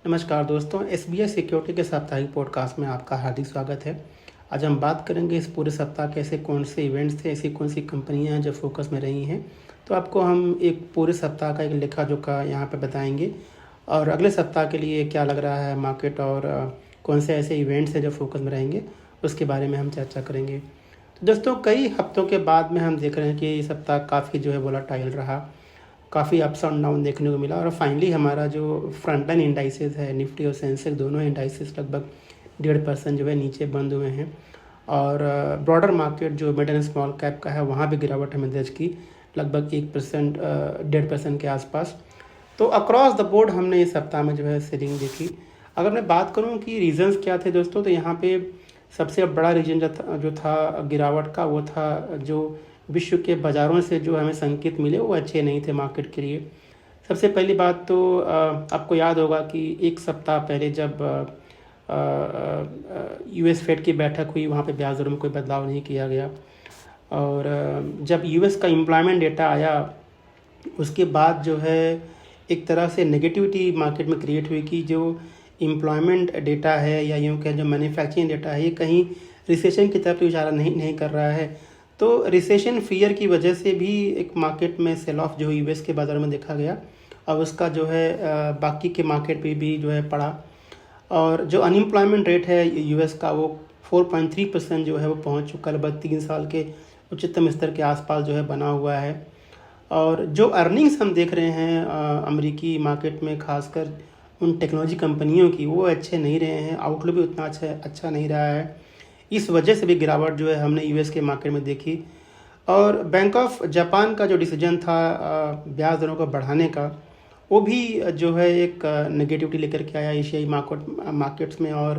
नमस्कार दोस्तों, SBI security के साप्ताहिक पॉडकास्ट में आपका हार्दिक स्वागत है। आज हम बात करेंगे इस पूरे सप्ताह के ऐसे कौन से इवेंट्स थे, ऐसी कौन सी कंपनियां हैं जो फोकस में रही हैं। तो आपको हम एक पूरे सप्ताह का एक लेखा जोखा यहाँ पे बताएंगे और अगले सप्ताह के लिए क्या लग रहा है मार्केट और कौन से ऐसे इवेंट्स हैं जो फोकस में रहेंगे, उसके बारे में हम चर्चा करेंगे। तो दोस्तों, कई हफ्तों के बाद में हम देख रहे हैं कि ये सप्ताह काफ़ी जो है वोलेटाइल रहा, काफ़ी अप्स एंड डाउन देखने को मिला और फाइनली हमारा जो फ्रंट लाइन इंडाइसेस है, निफ्टी और सेंसेक्स दोनों इंडाइसेस लगभग 1.5% जो है नीचे बंद हुए हैं। और ब्रॉडर मार्केट जो मिड एंड स्मॉल कैप का है वहाँ भी गिरावट हमें दर्ज की, लगभग 1% 1.5% के आसपास। तो अक्रॉस द बोर्ड हमने इस सप्ताह में जो है सेलिंग देखी। अगर मैं बात करूँ कि रीजंस क्या थे दोस्तों, तो यहाँ पे सबसे बड़ा रीजन जो था गिरावट का, वो था जो विश्व के बाज़ारों से जो हमें संकेत मिले वो अच्छे नहीं थे मार्केट के लिए। सबसे पहली बात तो आपको याद होगा कि एक सप्ताह पहले जब यूएस फेड की बैठक हुई, वहाँ पे ब्याज दरों में कोई बदलाव नहीं किया गया। और जब यूएस का एम्प्लॉयमेंट डेटा आया, उसके बाद जो है एक तरह से नेगेटिविटी मार्केट में क्रिएट हुई कि जो एम्प्लॉयमेंट डेटा है या यूँ कहें जो मैन्युफैक्चरिंग डेटा है, ये कहीं रिसेशन की तरफ तो इशारा नहीं कर रहा है। तो रिसेशन फियर की वजह से भी एक मार्केट में सेल ऑफ जो यूएस के बाज़ार में देखा गया और उसका जो है बाकी के मार्केट पे भी जो है पड़ा। और जो अनएम्प्लॉयमेंट रेट है यूएस का, वो 4.3% जो है वो पहुंच चुका, लगभग 3 साल के उच्चतम स्तर के आसपास जो है बना हुआ है। और जो अर्निंग्स हम देख रहे हैं अमेरिकी मार्केट में, खासकर उन टेक्नोलॉजी कंपनियों की, वो अच्छे नहीं रहे हैं, आउटलुक भी उतना अच्छा नहीं रहा है। इस वजह से भी गिरावट जो है हमने यूएस के मार्केट में देखी। और बैंक ऑफ जापान का जो डिसीजन था ब्याज दरों को बढ़ाने का, वो भी जो है एक नेगेटिविटी लेकर के आया एशियाई मार्केट्स में और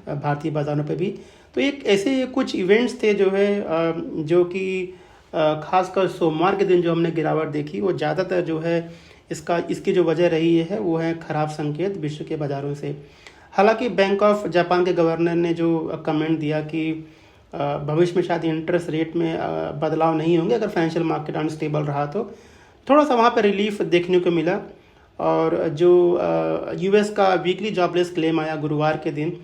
भारतीय बाज़ारों पे भी। तो एक ऐसे कुछ इवेंट्स थे जो है जो कि खासकर सोमवार के दिन जो हमने गिरावट देखी, वो ज़्यादातर जो है इसकी जो वजह रही है वो है ख़राब संकेत विश्व के बाज़ारों से। हालांकि बैंक ऑफ जापान के गवर्नर ने जो कमेंट दिया कि भविष्य में शायद इंटरेस्ट रेट में बदलाव नहीं होंगे अगर फाइनेंशियल मार्केट अनस्टेबल रहा, तो थोड़ा सा वहाँ पर रिलीफ देखने को मिला। और जो यूएस का वीकली जॉबलेस क्लेम आया गुरुवार के दिन,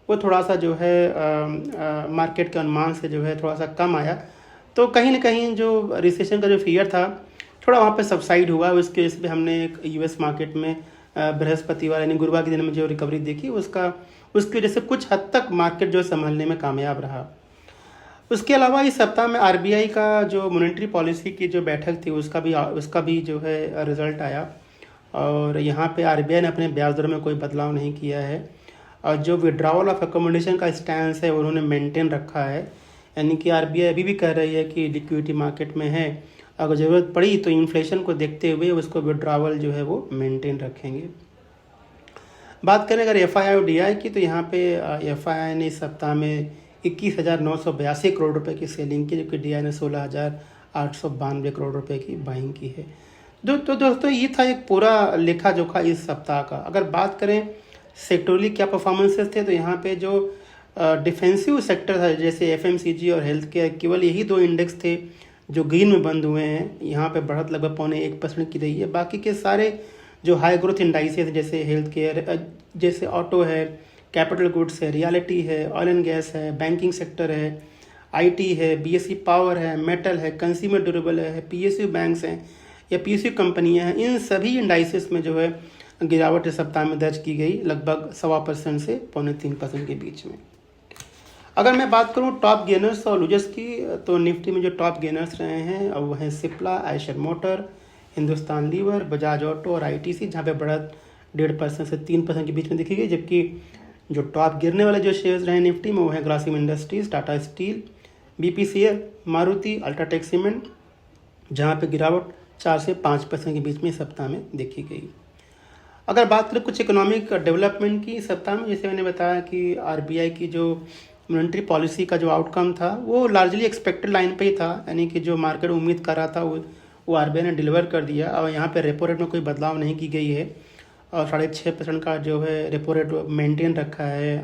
वो थोड़ा सा जो है मार्केट के अनुमान से जो है थोड़ा सा कम आया। तो कहीं ना कहीं जो रिसेशन का जो फियर था थोड़ा वहाँ पे सबसाइड हुआ। उसके वजह से हमने एक यूएस मार्केट में बृहस्पतिवार यानी गुरुवार के दिन में जो रिकवरी देखी, उसकी वजह से कुछ हद तक मार्केट जो संभलने में कामयाब रहा। उसके अलावा इस सप्ताह में आरबीआई का जो मॉनेटरी पॉलिसी की जो बैठक थी, उसका भी जो है रिजल्ट आया। और यहाँ पे आरबीआई ने अपने ब्याज दरों में कोई बदलाव नहीं किया है और जो विड्रॉवल ऑफ अकोमोडेशन का स्टैंस है उन्होंने मेंटेन रखा है। यानी कि आरबीआई अभी भी कह रही है कि लिक्विडिटी मार्केट में है, अगर ज़रूरत पड़ी तो इन्फ्लेशन को देखते हुए उसको विड्रॉवल जो है वो मेंटेन रखेंगे। बात करें अगर एफआईआई और डीआई की, तो यहाँ पे एफआईआई ने इस सप्ताह में 21,982 करोड़ रुपए की सेलिंग की, जबकि डीआई ने 16,892 करोड़ रुपए की बाइंग की है। तो दोस्तों, ये था एक पूरा लेखा जोखा इस सप्ताह का। अगर बात करें सेक्टोरली क्या परफॉर्मेंसेस थे, तो यहाँ पे जो डिफेंसिव सेक्टर था जैसे एफएमसीजी और हेल्थ केयर, केवल यही 2 इंडेक्स थे जो ग्रीन में बंद हुए हैं। यहाँ पे बढ़त लगभग 0.25% की रही है। बाकी के सारे जो हाई ग्रोथ इंडाइसेस जैसे हेल्थ केयर, जैसे ऑटो है, कैपिटल गुड्स है, रियलिटी है, ऑयल एंड गैस है, बैंकिंग सेक्टर है, आईटी है, बीएसई पावर है, मेटल है, कंज्यूमर ड्यूरेबल है, पीएसयू बैंक्स हैं या पीएसयू कंपनियां हैं, इन सभी इंडाइसेस में जो है गिरावट इस सप्ताह में दर्ज की गई, लगभग 1.25% से 0.3% के बीच में। अगर मैं बात करूं टॉप गेनर्स और लूजर्स की, तो निफ्टी में जो टॉप गेनर्स रहे हैं वो हैं Cipla, Eicher Motor, Hindustan Lever, Bajaj Auto और आईटीसी, जहां पे बढ़त 1.5% से 3% के बीच में देखी गई। जबकि जो टॉप गिरने वाले जो शेयर्स रहे निफ्टी में वो हैं Grasim industries, Tata steel, BPCL, Maruti, UltraTech cement, जहाँ पे गिरावट 4 से 5% के बीच में सप्ताह में देखी गई। अगर बात करें कुछ इकोनॉमिक डेवलपमेंट की सप्ताह में, जैसे मैंने बताया कि आरबीआई की जो मॉनेटरी पॉलिसी का जो आउटकम था वो लार्जली एक्सपेक्टेड लाइन पे ही था, यानी कि जो मार्केट उम्मीद कर रहा था वो आरबीआई ने डिलीवर कर दिया। और यहाँ पे रेपो रेट में कोई बदलाव नहीं की गई है और 6.5% का जो है रेपो रेट मेंटेन रखा है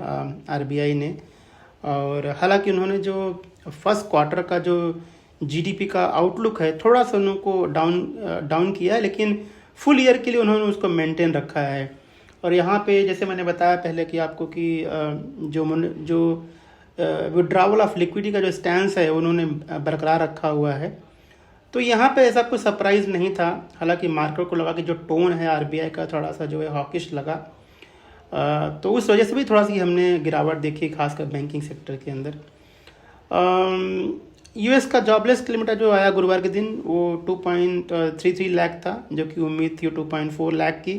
आरबीआई ने। और हालांकि उन्होंने जो फर्स्ट क्वार्टर का जो जीडीपी का आउटलुक है थोड़ा सा उनको डाउन किया है, लेकिन फुल ईयर के लिए उन्होंने उसको मेंटेन रखा है। और यहाँ पे जैसे मैंने बताया पहले कि आपको कि जो विड्रावल ऑफ लिक्विडिटी का जो स्टैंस है उन्होंने बरकरार रखा हुआ है। तो यहाँ पे ऐसा कुछ सरप्राइज़ नहीं था, हालांकि मार्केट को लगा कि जो टोन है आरबीआई का थोड़ा सा जो है हॉकिश लगा, तो उस वजह से भी थोड़ा सी हमने गिरावट देखी, खासकर बैंकिंग सेक्टर के अंदर। यूएस का जॉबलेस क्लेम डेटा जो आया गुरुवार के दिन वो 2.33 लाख था, जो कि उम्मीद थी 2.4 लाख की।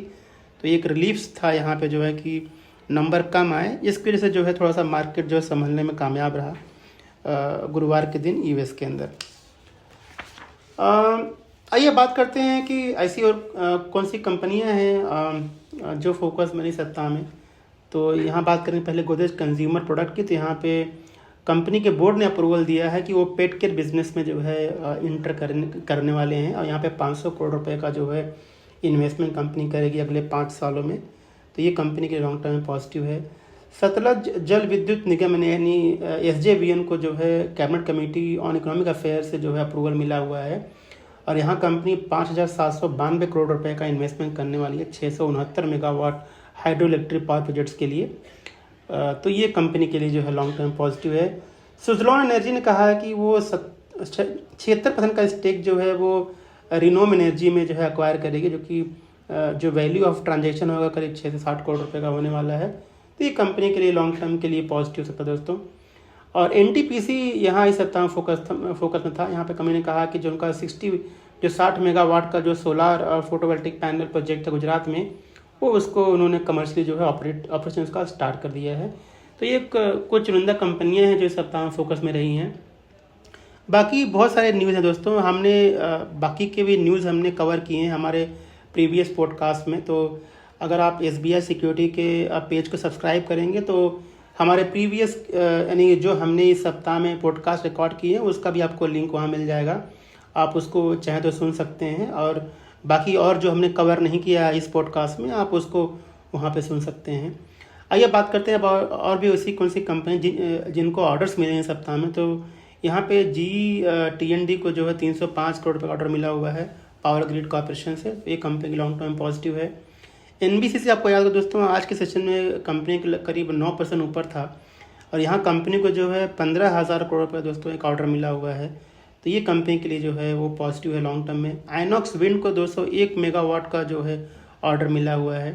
तो एक रिलीफ था यहाँ पे जो है कि नंबर कम आए, इसकी वजह से जो है थोड़ा सा मार्केट जो है संभलने में कामयाब रहा गुरुवार के दिन यूएस के अंदर। आइए बात करते हैं कि ऐसी और कौन सी कंपनियां हैं जो फोकस में नहीं सप्ताह में। तो यहाँ बात करें पहले गोदरेज कंज्यूमर प्रोडक्ट की, तो यहाँ पे कंपनी के बोर्ड ने अप्रूवल दिया है कि वो पेट केयर बिजनेस में जो है इंटर करने वाले हैं, और यहाँ पे 500 करोड़ रुपए का जो है इन्वेस्टमेंट कंपनी करेगी अगले 5 सालों में। तो ये कंपनी के लॉन्ग टर्म में पॉजिटिव है। सतलज जल विद्युत निगम यानी SJVN को जो है cabinet committee on economic affair से जो है अप्रूवल मिला हुआ है, और यहाँ कंपनी 5,792 करोड़ रुपए का इन्वेस्टमेंट करने वाली है 669 megawatt hydro electric power projects के लिए। तो ये कंपनी के लिए जो है लॉन्ग टर्म पॉजिटिव है। सुजलॉन एनर्जी ने कहा है कि वो 76% का स्टेक जो है वो रिनोम एनर्जी में जो है एक्वायर करेगी, जो कि जो वैल्यू ऑफ ट्रांजैक्शन होगा करीब 6 से 60 करोड़ रुपए का होने वाला है। तो ये कंपनी के लिए लॉन्ग टर्म के लिए पॉजिटिव सकता है दोस्तों। और NTPC यहाँ इस सप्ताह में फोकस में था। यहाँ पे कंपनी ने कहा कि जो उनका 60 मेगावाट का जो सोलार फोटोवोल्टिक पैनल प्रोजेक्ट है गुजरात में, वो उसको उन्होंने कमर्शियली जो है ऑपरेशन का स्टार्ट कर दिया है। तो ये कुछ चुनिंदा कंपनियां हैं जो इस सप्ताह में फोकस में रही हैं। बाकी बहुत सारे न्यूज़ हैं दोस्तों, हमने बाकी के भी न्यूज़ हमने कवर किए हैं हमारे प्रीवियस पॉडकास्ट में। तो अगर आप SBI सिक्योरिटी के पेज को सब्सक्राइब करेंगे तो हमारे प्रीवियस यानी जो हमने इस सप्ताह में पॉडकास्ट रिकॉर्ड किए हैं उसका भी आपको लिंक वहाँ मिल जाएगा, आप उसको चाहे तो सुन सकते हैं। और बाकी और जो हमने कवर नहीं किया इस पॉडकास्ट में आप उसको वहाँ पे सुन सकते हैं। आइए बात करते हैं और भी उसी कौन सी कंपनी जिनको ऑर्डर्स मिले हैं सप्ताह में। तो यहाँ पे GTND को जो है 305 करोड़ रुपये का ऑर्डर मिला हुआ है पावर ग्रिड कॉर्पोरेशन से। ये कंपनी की लॉन्ग टर्म पॉजिटिव है। NBC से आपको याद हो दोस्तों, आज के सेशन में कंपनी के करीब 9% ऊपर था, और यहाँ कंपनी को जो है 15,000 करोड़ रुपये दोस्तों एक ऑर्डर मिला हुआ है। तो ये कंपनी के लिए जो है वो पॉजिटिव है लॉन्ग टर्म में। आइनॉक्स विंड को 201 मेगावाट का जो है ऑर्डर मिला हुआ है।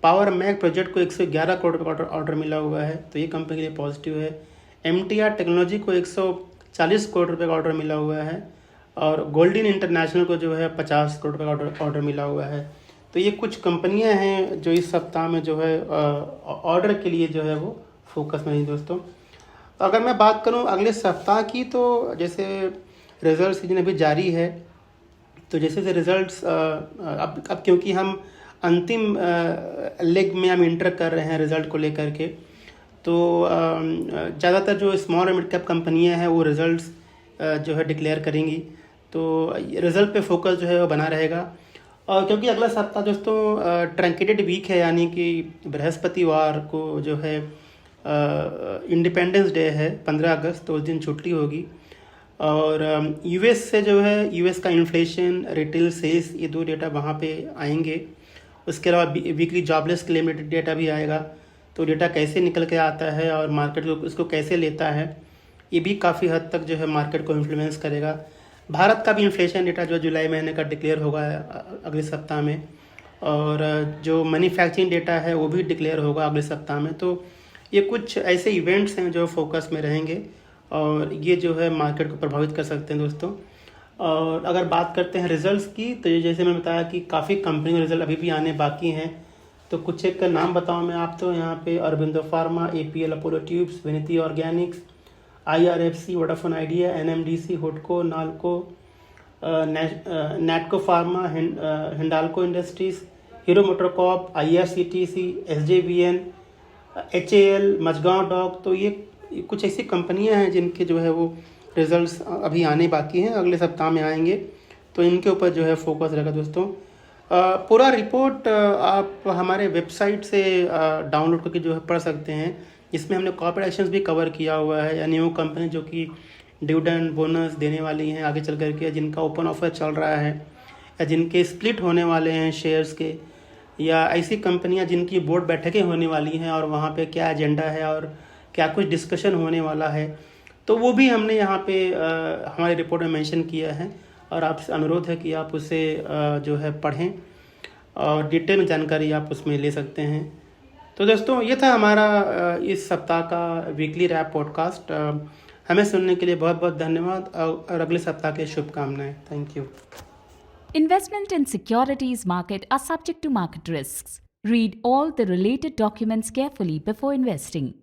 पावर मैग प्रोजेक्ट को 111 करोड़ रुपये का ऑर्डर मिला हुआ है, तो ये कंपनी के लिए पॉजिटिव है। MTR टेक्नोलॉजी को 140 करोड़ रुपये का ऑर्डर मिला हुआ है, और गोल्डन इंटरनेशनल को जो है 50 करोड़ रुपये का ऑर्डर मिला हुआ है। तो ये कुछ कंपनियां हैं जो इस सप्ताह में जो है ऑर्डर के लिए जो है वो फोकस में हैं दोस्तों। अगर मैं बात करूं अगले सप्ताह की, तो जैसे रिजल्ट सीजन अभी जारी है, तो जैसे रिजल्ट्स अब क्योंकि हम अंतिम लेग में हम इंटर कर रहे हैं रिजल्ट को लेकर के, तो ज़्यादातर जो स्मॉल और मिड कैप कंपनियां हैं वो रिजल्ट्स जो है डिक्लेयर करेंगी। तो रिजल्ट पे फोकस जो है वो बना रहेगा। और क्योंकि अगला सप्ताह दोस्तों ट्रंकेटेड वीक है, यानी कि बृहस्पतिवार को जो है इंडिपेंडेंस डे है 15 अगस्त, तो उस दिन छुट्टी होगी। और US से जो है US का इन्फ्लेशन, रिटेल सेल्स, ये 2 डेटा वहाँ पे आएंगे। उसके अलावा वीकली जॉबलेस क्लेम डेटा भी आएगा। तो डेटा कैसे निकल के आता है और मार्केट को उसको कैसे लेता है, ये भी काफ़ी हद तक जो है मार्केट को इन्फ्लुएंस करेगा। भारत का भी इन्फ्लेशन डेटा जो जुलाई महीने का डिक्लेयर होगा अगले सप्ताह में, और जो मैन्युफैक्चरिंग डेटा है वो भी डिक्लेयर होगा अगले सप्ताह में। तो ये कुछ ऐसे इवेंट्स हैं जो फोकस में रहेंगे, और ये जो है मार्केट को प्रभावित कर सकते हैं दोस्तों। और अगर बात करते हैं रिजल्ट्स की, तो जैसे मैं बताया कि काफ़ी कंपनी के रिजल्ट अभी भी आने बाकी हैं। तो कुछ एक का नाम बताऊँ मैं आप, तो यहाँ पे Aurobindo pharma, APL Apollo tubes, Vinati organics, IRFC, Vodafone Idea, NMDC, हुडको, NALCO, Natco pharma, Hindalco industries, Hero MotoCorp, IRCTC, SJVN, HAL, Mazagon dock. तो ये कुछ ऐसी कंपनियां हैं जिनके जो है वो रिजल्ट्स अभी आने बाकी हैं, अगले सप्ताह में आएंगे। तो इनके ऊपर जो है फोकस रहेगा दोस्तों। पूरा रिपोर्ट आप हमारे वेबसाइट से डाउनलोड करके जो है पढ़ सकते हैं। इसमें हमने कॉर्पोरेट एक्शंस भी कवर किया हुआ है, यानी वो कंपनी जो कि डिविडेंड बोनस देने वाली हैं आगे चल करके, जिनका ओपन ऑफर चल रहा है, या जिनके स्प्लिट होने वाले हैं शेयर्स के, या ऐसी कंपनियां जिनकी बोर्ड बैठकें होने वाली हैं और वहाँ पे क्या एजेंडा है और क्या कुछ डिस्कशन होने वाला है, तो वो भी हमने यहाँ पे हमारी रिपोर्ट में मेंशन किया है और आपसे अनुरोध है कि आप उसे जो है पढ़ें और डिटेल में जानकारी आप उसमें ले सकते हैं। तो दोस्तों, ये था हमारा इस सप्ताह का वीकली रैप पॉडकास्ट। हमें सुनने के लिए बहुत बहुत धन्यवाद और अगले सप्ताह के शुभकामनाएं। Thank you. Investment in securities market are subject to market risks. Read all the related documents carefully before investing.